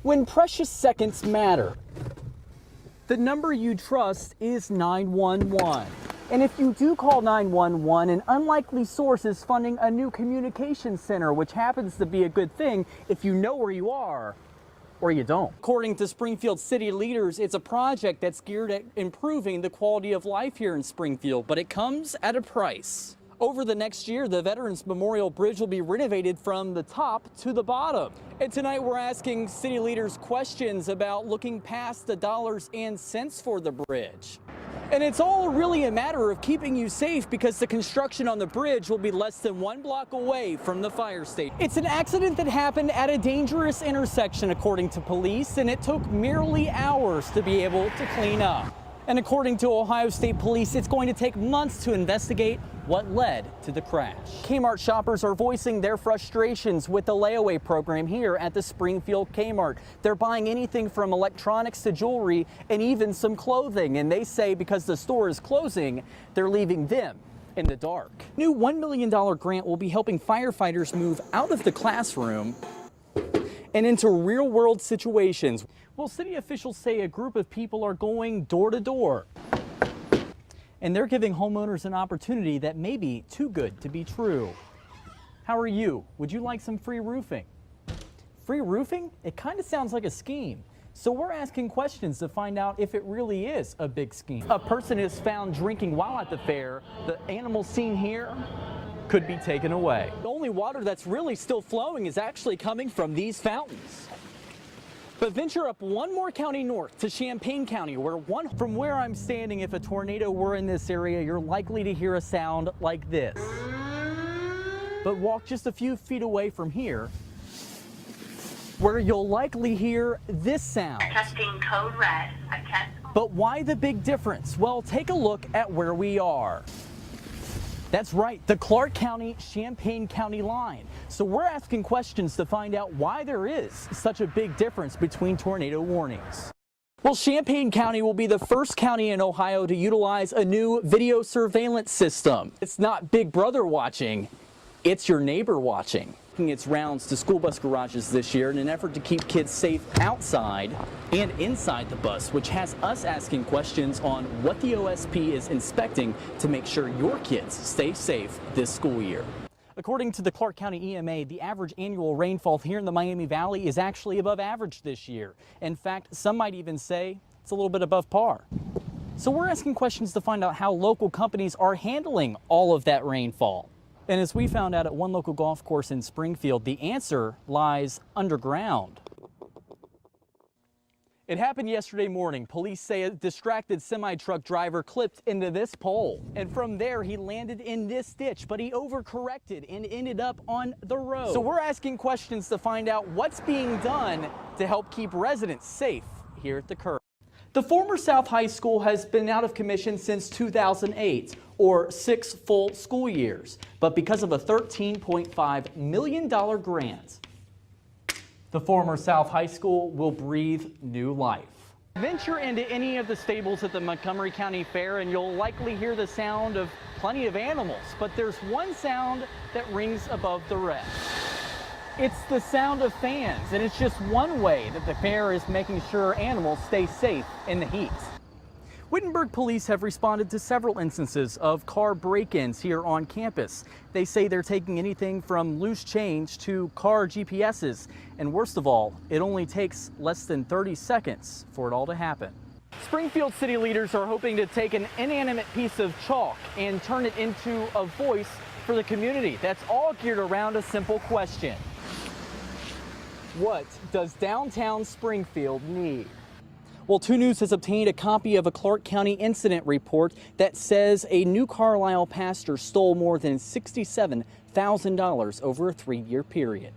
When precious seconds matter, the number you trust is 911. And if you do call 911, an unlikely source is funding a new communication center, which happens to be a good thing if you know where you are or you don't. According to Springfield city leaders, it's a project that's geared at improving the quality of life here in Springfield, but it comes at a price. Over the next year, the Veterans Memorial Bridge will be renovated from the top to the bottom. And tonight we're asking city leaders questions about looking past the dollars and cents for the bridge. And it's all really a matter of keeping you safe because the construction on the bridge will be less than 1 block away from the fire station. It's an accident that happened at a dangerous intersection, according to police, and it took merely hours to be able to clean up. And according to Ohio State Police, it's going to take months to investigate what led to the crash. Kmart shoppers are voicing their frustrations with the layaway program here at the Springfield Kmart. They're buying anything from electronics to jewelry and even some clothing. And they say because the store is closing, they're leaving them in the dark. New $1 million grant will be helping firefighters move out of the classroom and into real-world situations. Well, city officials say a group of people are going door to door, and they're giving homeowners an opportunity that may be too good to be true. How are you? Would you like some free roofing? Free roofing? It kind of sounds like a scheme. So we're asking questions to find out if it really is a big scheme. A person is found drinking while at the fair. The animal seen here could be taken away. The only water that's really still flowing is actually coming from these fountains. But venture up one more county north to Champaign County, from where I'm standing, if a tornado were in this area, you're likely to hear a sound like this. But walk just a few feet away from here, where you'll likely hear this sound. Testing code red. But why the big difference? Well, take a look at where we are. That's right, the Clark County-Champaign County line. So we're asking questions to find out why there is such a big difference between tornado warnings. Well, Champaign County will be the first county in Ohio to utilize a new video surveillance system. It's not Big Brother watching, it's your neighbor watching. Its rounds to school bus garages this year in an effort to keep kids safe outside and inside the bus, which has us asking questions on what the OSP is inspecting to make sure your kids stay safe this school year. According to the Clark County EMA, the average annual rainfall here in the Miami Valley is actually above average this year. In fact, some might even say it's a little bit above par. So we're asking questions to find out how local companies are handling all of that rainfall. And as we found out at one local golf course in Springfield, the answer lies underground. It happened yesterday morning. Police say a distracted semi-truck driver clipped into this pole. And from there, he landed in this ditch, but he overcorrected and ended up on the road. So we're asking questions to find out what's being done to help keep residents safe here at the curb. The former South High School has been out of commission since 2008, or 6 full school years. But because of a $13.5 million grant, the former South High School will breathe new life. Venture into any of the stables at the Montgomery County Fair and you'll likely hear the sound of plenty of animals, but there's one sound that rings above the rest. It's the sound of fans, and it's just one way that the fair is making sure animals stay safe in the heat. Wittenberg police have responded to several instances of car break-ins here on campus. They say they're taking anything from loose change to car GPSs, and worst of all, it only takes less than 30 seconds for it all to happen. Springfield city leaders are hoping to take an inanimate piece of chalk and turn it into a voice for the community. That's all geared around a simple question. What does downtown Springfield need? Well, 2 News has obtained a copy of a Clark County incident report that says a New Carlisle pastor stole more than $67,000 over a 3-year period.